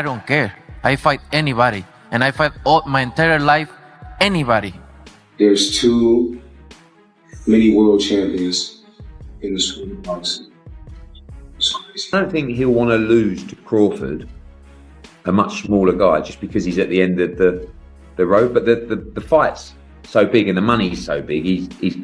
I don't care. I fight anybody, and I fight all my entire life anybody. There's too many world champions in the sport of boxing. It's crazy. I don't think he'll want to lose to Crawford, a much smaller guy, just because he's at the end of the road. But the fight's so big and the money's so big, he's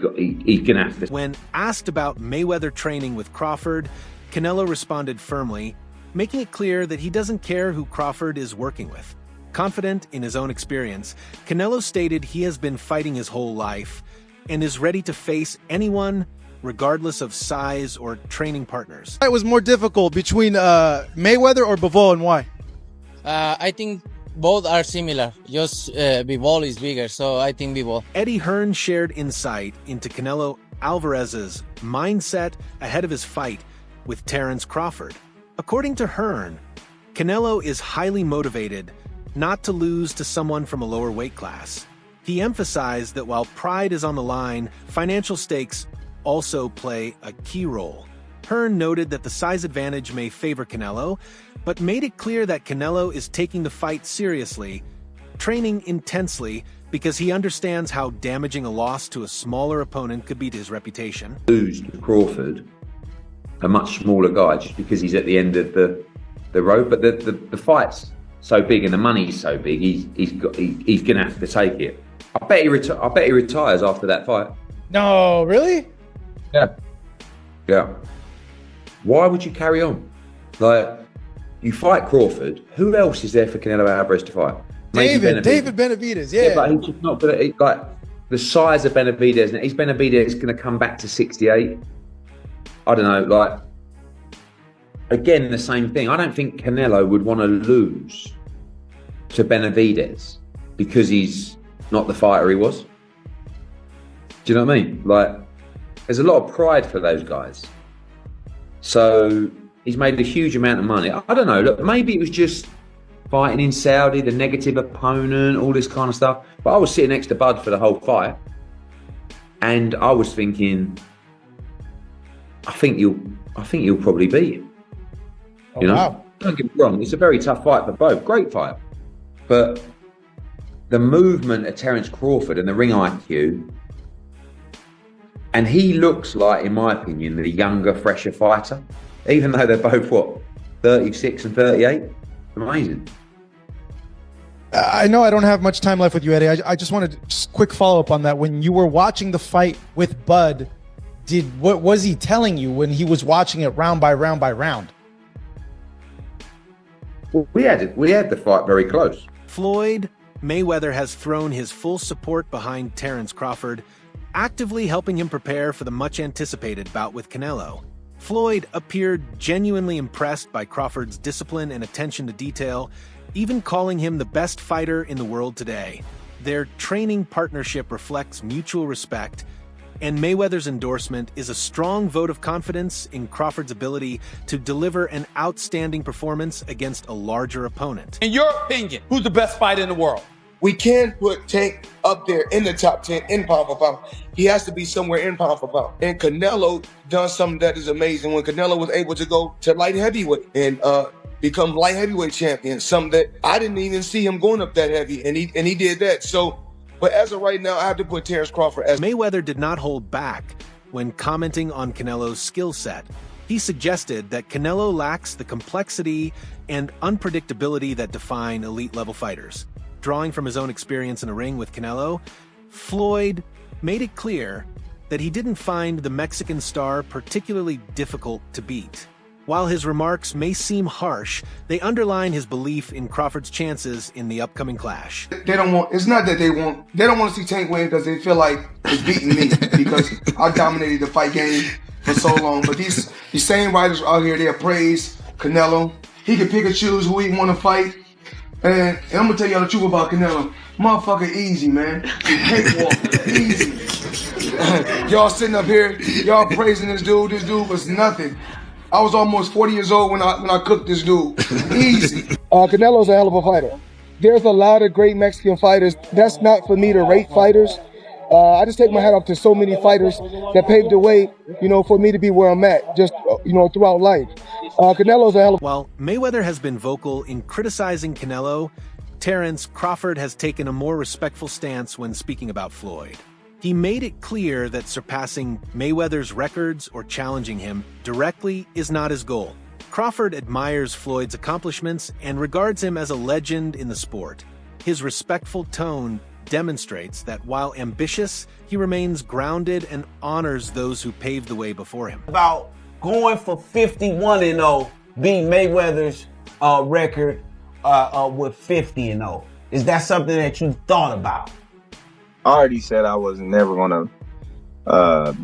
gonna have to. When asked about Mayweather training with Crawford, Canelo responded firmly, making it clear that he doesn't care who Crawford is working with. Confident in his own experience, Canelo stated he has been fighting his whole life and is ready to face anyone, regardless of size or training partners. It was more difficult between Mayweather or Bivol, and why? I think both are similar. Just Bivol is bigger, so I think Bivol. Eddie Hearn shared insight into Canelo Alvarez's mindset ahead of his fight with Terence Crawford. According to Hearn, Canelo is highly motivated not to lose to someone from a lower weight class. He emphasized that while pride is on the line, financial stakes also play a key role. Hearn noted that the size advantage may favor Canelo, but made it clear that Canelo is taking the fight seriously, training intensely, because he understands how damaging a loss to a smaller opponent could be to his reputation. Lose to Crawford, a much smaller guy, just because he's at the end of the road. But the fight's so big and the money's so big, he's gonna have to take it. I bet he retires after that fight. No, really? Yeah. Why would you carry on? Like, you fight Crawford. Who else is there for Canelo Alvarez to fight? David Benavidez. Yeah, but he's just not gonna, like, the size of Benavidez. Is Benavidez going to come back to 68? I don't know. Like, again, the same thing. I don't think Canelo would want to lose to Benavidez because he's not the fighter he was. Do you know what I mean? Like, there's a lot of pride for those guys. So he's made a huge amount of money. I don't know. Look, maybe it was just fighting in Saudi, the negative opponent, all this kind of stuff. But I was sitting next to Bud for the whole fight, and I was thinking, I think you'll probably beat him. You know, wow. Don't get me wrong. It's a very tough fight for both. Great fight, but the movement of Terence Crawford and the ring IQ. And he looks like, in my opinion, the younger, fresher fighter, even though they're both, 36 and 38? Amazing. I know I don't have much time left with you, Eddie. I just wanted to just quick follow-up on that. When you were watching the fight with Bud, what was he telling you when he was watching it round by round by round? Well, we had the fight very close. Floyd Mayweather has thrown his full support behind Terence Crawford, actively helping him prepare for the much-anticipated bout with Canelo. Floyd appeared genuinely impressed by Crawford's discipline and attention to detail, even calling him the best fighter in the world today. Their training partnership reflects mutual respect, and Mayweather's endorsement is a strong vote of confidence in Crawford's ability to deliver an outstanding performance against a larger opponent. In your opinion, who's the best fighter in the world? We can put Tank up there in the top 10 in pound for pound. He has to be somewhere in pound for pound. And Canelo done something that is amazing when Canelo was able to go to light heavyweight and become light heavyweight champion, something that I didn't even see him going up that heavy, and he did that. So, but as of right now, I have to put Terence Crawford as... Mayweather did not hold back when commenting on Canelo's skill set. He suggested that Canelo lacks the complexity and unpredictability that define elite-level fighters. Drawing from his own experience in a ring with Canelo, Floyd made it clear that he didn't find the Mexican star particularly difficult to beat. While his remarks may seem harsh, they underline his belief in Crawford's chances in the upcoming clash. It's not that they don't want to see Tank win because they feel like it's beating me because I dominated the fight game for so long. But these same writers out here, they praise Canelo. He can pick and choose who he want to fight. And I'm gonna tell y'all the truth about Canelo. Motherfucker easy, man. Cakewalk, easy. Y'all sitting up here, y'all praising this dude. This dude was nothing. I was almost 40 years old when I cooked this dude. Easy. Canelo's a hell of a fighter. There's a lot of great Mexican fighters. That's not for me to rate fighters. I just take my hat off to so many fighters that paved the way, for me to be where I'm at, just, throughout life. Canelo's a hell of. While Mayweather has been vocal in criticizing Canelo, Terence Crawford has taken a more respectful stance when speaking about Floyd. He made it clear that surpassing Mayweather's records or challenging him directly is not his goal. Crawford admires Floyd's accomplishments and regards him as a legend in the sport. His respectful tone demonstrates that while ambitious, he remains grounded and honors those who paved the way before him. About going for 51-0, beat Mayweather's record with 50-0. Is that something that you thought about? I already said I was never gonna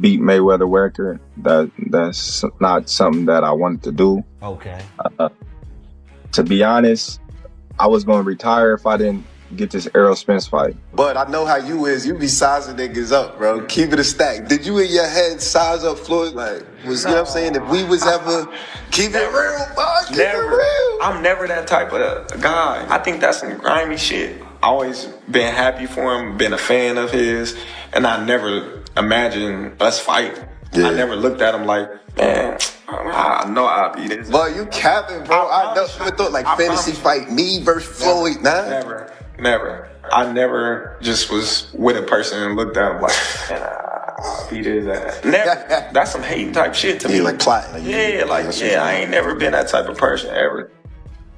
beat Mayweather record. That's not something that I wanted to do. Okay. To be honest, I was gonna retire if I didn't get this Errol Spence fight. But I know how you is. You be sizing niggas up, bro. Keep it a stack. Did you in your head size up Floyd? Like, you know what I'm saying? If we was ever keep it real, boy. Keep it real. I'm never that type of guy. I think that's some grimy shit. Always been happy for him, been a fan of his, and I never imagined us fighting. Yeah. I never looked at him like, man, I know I'll be this. Boy, you capping, bro. I never thought like fantasy fight me versus Floyd. Nah. Never. I never just was with a person and looked at him like, man, I'll beat his ass. Never. That's some hating type shit to me. Like plotting. I ain't never been that type of person ever.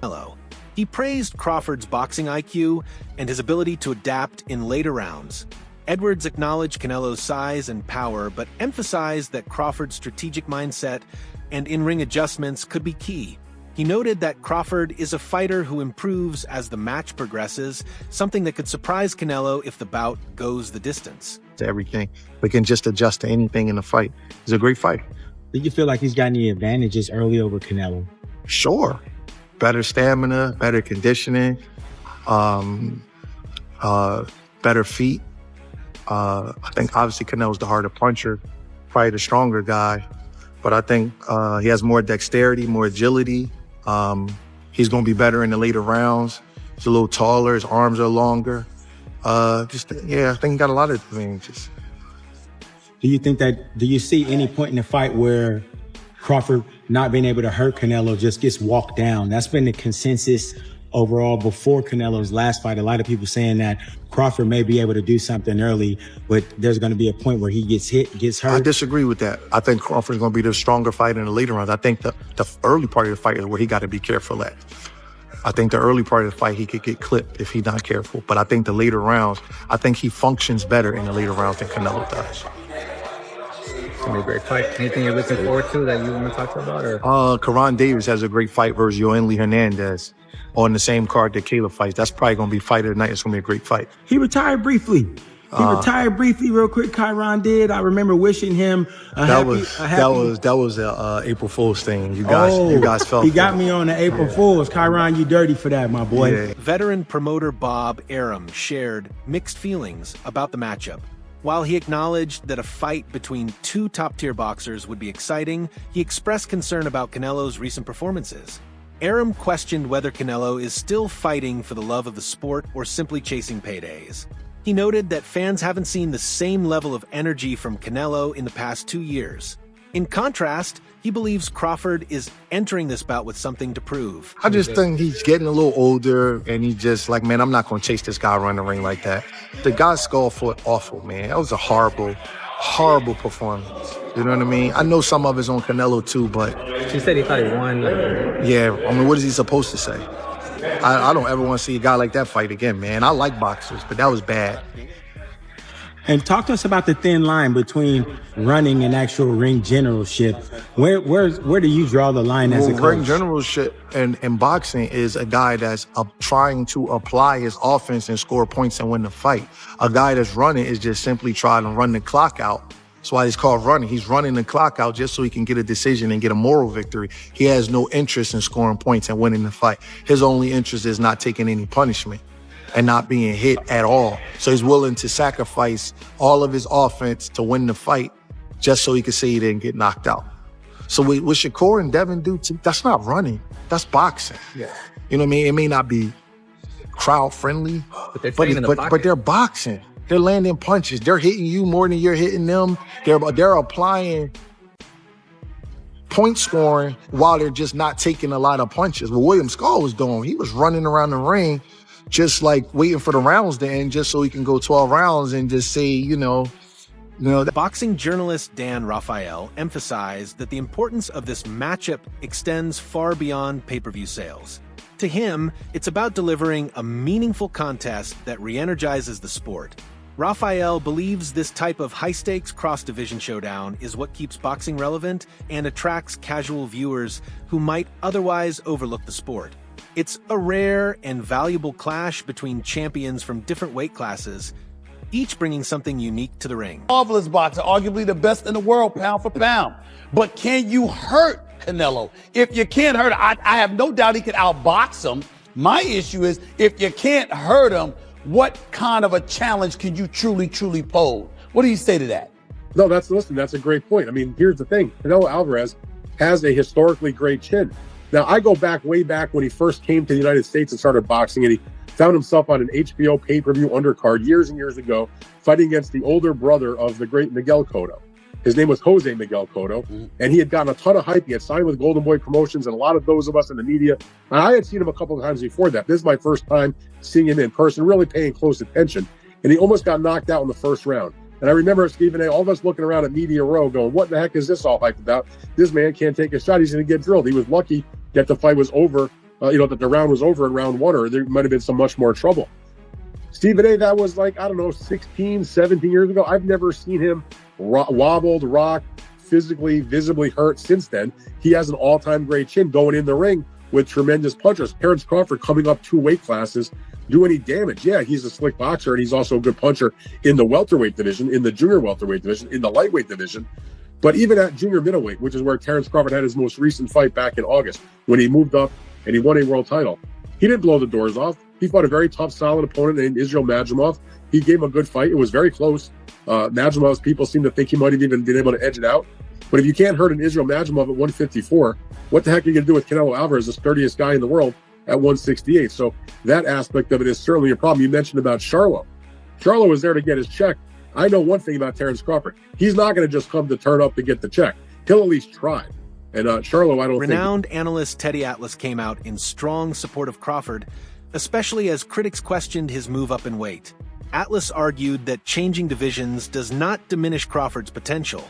Hello. He praised Crawford's boxing IQ and his ability to adapt in later rounds. Edwards acknowledged Canelo's size and power, but emphasized that Crawford's strategic mindset and in-ring adjustments could be key. He noted that Crawford is a fighter who improves as the match progresses, something that could surprise Canelo if the bout goes the distance. To everything, but can just adjust to anything in the fight. He's a great fighter. Do you feel like he's got any advantages early over Canelo? Sure. Better stamina, better conditioning, better feet. I think obviously Canelo's the harder puncher, probably the stronger guy, but I think he has more dexterity, more agility. He's going to be better in the later rounds. He's a little taller, his arms are longer. I think he got a lot of advantages. Do you see any point in the fight where Crawford not being able to hurt Canelo just gets walked down? That's been the consensus overall before Canelo's last fight. A lot of people saying that Crawford may be able to do something early, but there's going to be a point where he gets hit, gets hurt. I disagree with that. I think Crawford's going to be the stronger fighter in the later rounds. I think the early part of the fight is where he got to be careful at. I think the early part of the fight, he could get clipped if he's not careful. But I think the later rounds, I think he functions better in the later rounds than Canelo does. It's going to be a great fight. Anything you're looking forward to that you want to talk about? Or? Karan Davis has a great fight versus Yoeli Hernandez on the same card that Caleb fights. That's probably going to be fight of the night. It's going to be a great fight. He retired briefly. Real quick. Chiron did. I remember wishing him That was a April Fool's thing. You guys felt he got me on the April Fool's. Chiron, you dirty for that, my boy. Yeah. Veteran promoter Bob Arum shared mixed feelings about the matchup. While he acknowledged that a fight between two top-tier boxers would be exciting, he expressed concern about Canelo's recent performances. Arum questioned whether Canelo is still fighting for the love of the sport or simply chasing paydays. He noted that fans haven't seen the same level of energy from Canelo in the past 2 years. In contrast, he believes Crawford is entering this bout with something to prove. I just think he's getting a little older, and he's just like, man, I'm not going to chase this guy around the ring like that. The guy's skull fought awful, man. That was a horrible, horrible performance. You know what I mean? I know some of it's on Canelo too, but... She said he thought he won. Yeah, I mean, what is he supposed to say? I don't ever want to see a guy like that fight again, man. I like boxers, but that was bad. And talk to us about the thin line between running and actual ring generalship. Where do you draw the line as a coach? Ring generalship in boxing is a guy that's trying to apply his offense and score points and win the fight. A guy that's running is just simply trying to run the clock out. That's why he's called running. He's running the clock out just so he can get a decision and get a moral victory. He has no interest in scoring points and winning the fight. His only interest is not taking any punishment and not being hit at all. So he's willing to sacrifice all of his offense to win the fight just so he can say he didn't get knocked out. So what Shakur and Devin do, that's not running. That's boxing. Yeah. You know what I mean? It may not be crowd friendly, but they're boxing. They're landing punches. They're hitting you more than you're hitting them. They're applying point scoring while they're just not taking a lot of punches. What William Skull was doing, he was running around the ring just like waiting for the rounds to end just so he can go 12 rounds and just say, Boxing journalist Dan Rafael emphasized that the importance of this matchup extends far beyond pay-per-view sales. To him, it's about delivering a meaningful contest that re-energizes the sport. Rafael believes this type of high-stakes cross-division showdown is what keeps boxing relevant and attracts casual viewers who might otherwise overlook the sport. It's a rare and valuable clash between champions from different weight classes, each bringing something unique to the ring. Marvelous boxer, arguably the best in the world, pound for pound. But can you hurt Canelo? If you can't hurt him, I have no doubt he could outbox him. My issue is, if you can't hurt him, what kind of a challenge can you truly pose? What do you say to that? No, that's a great point. I mean, here's the thing. Canelo Alvarez has a historically great chin. Now, I go way back when he first came to the United States and started boxing, and he found himself on an HBO pay-per-view undercard years and years ago, fighting against the older brother of the great Miguel Cotto. His name was Jose Miguel Cotto, and he had gotten a ton of hype. He had signed with Golden Boy Promotions, and a lot of those of us in the media. And I had seen him a couple of times before that. This is my first time seeing him in person, really paying close attention. And he almost got knocked out in the first round. And I remember Stephen A., all of us looking around at Media Row going, what the heck is this all hyped about? This man can't take a shot. He's going to get drilled. He was lucky that the fight was over, that the round was over in round one, or there might have been some much more trouble. Stephen A., that was 16, 17 years ago. I've never seen him wobbled, rocked, physically, visibly hurt since then. He has an all-time great chin going in the ring with tremendous punchers. Terence Crawford coming up 2 weight classes, do any damage. Yeah, he's a slick boxer, and he's also a good puncher in the welterweight division, in the junior welterweight division, in the lightweight division. But even at junior middleweight, which is where Terence Crawford had his most recent fight back in August, when he moved up and he won a world title, he didn't blow the doors off. He fought a very tough, solid opponent named Israel Madrimov. He gave him a good fight. It was very close. Madrimov's people seem to think he might have even been able to edge it out. But if you can't hurt an Israel Madrimov at 154, what the heck are you going to do with Canelo Alvarez, the sturdiest guy in the world, at 168? So that aspect of it is certainly a problem. You mentioned about Charlo. Charlo was there to get his check. I know one thing about Terence Crawford. He's not going to just come to turn up to get the check. He'll at least try. And Charlo, I don't think... Renowned analyst Teddy Atlas came out in strong support of Crawford, especially as critics questioned his move up in weight. Atlas argued that changing divisions does not diminish Crawford's potential.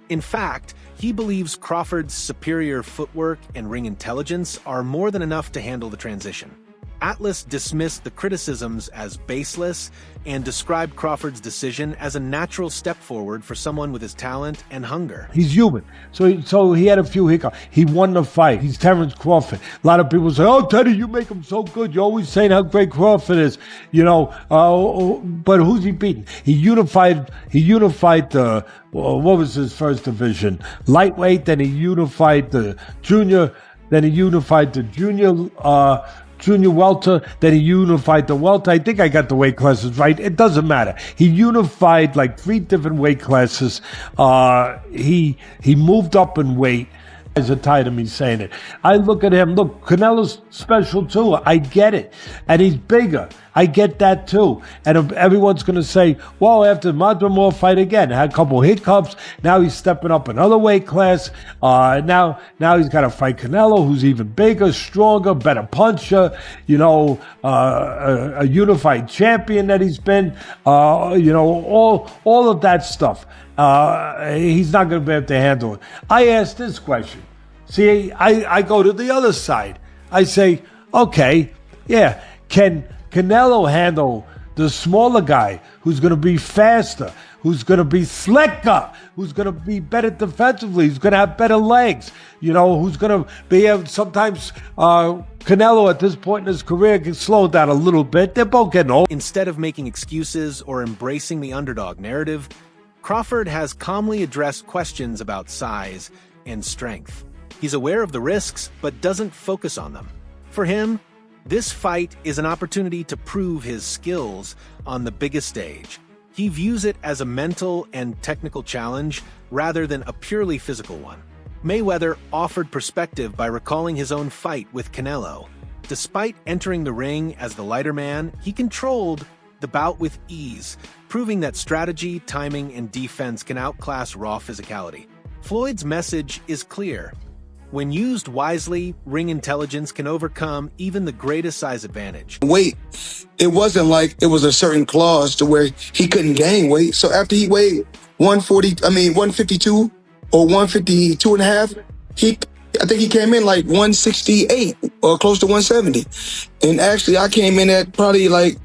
In fact, he believes Crawford's superior footwork and ring intelligence are more than enough to handle the transition. Atlas dismissed the criticisms as baseless and described Crawford's decision as a natural step forward for someone with his talent and hunger. He's human. So he had a few hiccups. He won the fight. He's Terence Crawford. A lot of people say, oh, Teddy, you make him so good. You're always saying how great Crawford is. But who's he beating? He unified the, what was his first division? Lightweight, then he unified the junior, junior welter, then he unified the welter. I think I got the weight classes right. It doesn't matter. He unified 3 different weight classes. He moved up in weight. Guys are tired of me saying it. I look at him. Look, Canelo's special too. I get it. And he's bigger. I get that too. And everyone's going to say, well, after Madrimov fight again, had a couple hiccups. Now he's stepping up another weight class. Now he's got to fight Canelo, who's even bigger, stronger, better puncher, a unified champion that he's been, all of that stuff. He's not going to be able to handle it. I asked this question. See, I go to the other side. I say, okay, yeah, can Canelo handle the smaller guy who's going to be faster, who's going to be slicker, who's going to be better defensively, who's going to have better legs, who's going to be able, sometimes Canelo at this point in his career can slow down a little bit. They're both getting old. Instead of making excuses or embracing the underdog narrative, Crawford has calmly addressed questions about size and strength. He's aware of the risks, but doesn't focus on them. For him, this fight is an opportunity to prove his skills on the biggest stage. He views it as a mental and technical challenge rather than a purely physical one. Mayweather offered perspective by recalling his own fight with Canelo. Despite entering the ring as the lighter man, he controlled the bout with ease, proving that strategy, timing, and defense can outclass raw physicality. Floyd's message is clear. When used wisely, ring intelligence can overcome even the greatest size advantage. Weight, it wasn't like it was a certain clause to where he couldn't gain weight. So after he weighed 152 or 152 and a half, I think he came in like 168 or close to 170. And actually I came in at probably like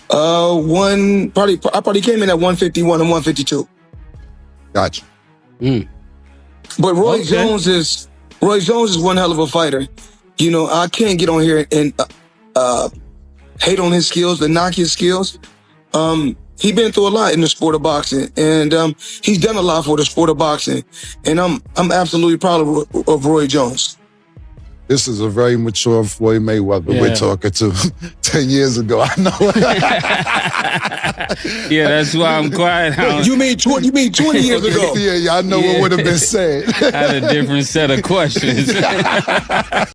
I probably came in at 151 and 152. Gotcha. But Roy Jones is one hell of a fighter. You know, I can't get on here and hate on his skills, and knock his skills. He's been through a lot in the sport of boxing, and he's done a lot for the sport of boxing. And I'm absolutely proud of Roy Jones. This is a very mature Floyd Mayweather we're talking to. 10 years ago, I know. Yeah, that's why I'm quiet. You mean 20 years ago? Yeah, I know what would have been said. I had a different set of questions.